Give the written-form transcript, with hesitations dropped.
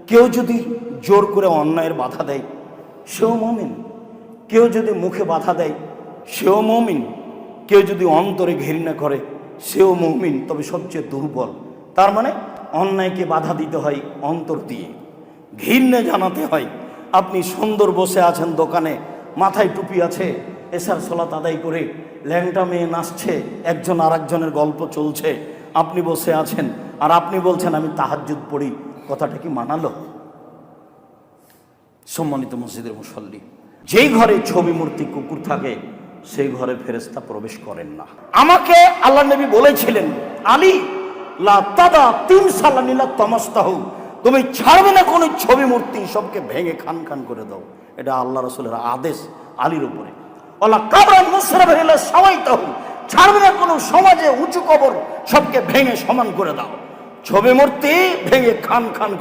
কেউ যদি জোর করে অন্যায়ের বাধা দেয় সেও মুমিন, কেউ যদি মুখে বাধা দেয় সেও মুমিন, কেউ যদি অন্তরে ঘৃণা করে সেও মুমিন, তবে সবচেয়ে দুর্বল। তার মানে অন্যায়কে বাধা দিতে হয় অন্তর দিয়ে, ঘৃণা জানাতে হয়। আপনি সুন্দর বসে আছেন দোকানে, মাথায় টুপি আছে, এশার সালাত আদায় করে ল্যাংটা মেয়ে নাচছে, একজন আর একজনের গল্প চলছে, আপনি বসে আছেন আর আপনি বলছেন আমি তাহাজ্জুদ পড়ি, কথাটা কি মানালো? সম্মানিত মসজিদের মুসল্লি, যেই ঘরে ছবি মূর্তি কুকুর থাকে সেই ঘরে ফেরেশতা প্রবেশ করেন না। আমাকে আল্লাহ নবী বলেছিলেন, আলী লা তাদা তিমসালান ইলা তামাস্তাহু, তুমি ছাড়বে না কোনো ছবি মূর্তি, সবকে ভেঙে খান খান করে দাও। এটা আল্লাহ রাসূলের আদেশ আলীর উপরে। ওয়ালা কাবরান মুসরাফা ইলা সাওয়াইতাহু, ছাড়বে না কোনো সমাজে উঁচু কবর, সবকে ভেঙে সমান করে দাও। ছবি মূর্তি ভেঙে খান খান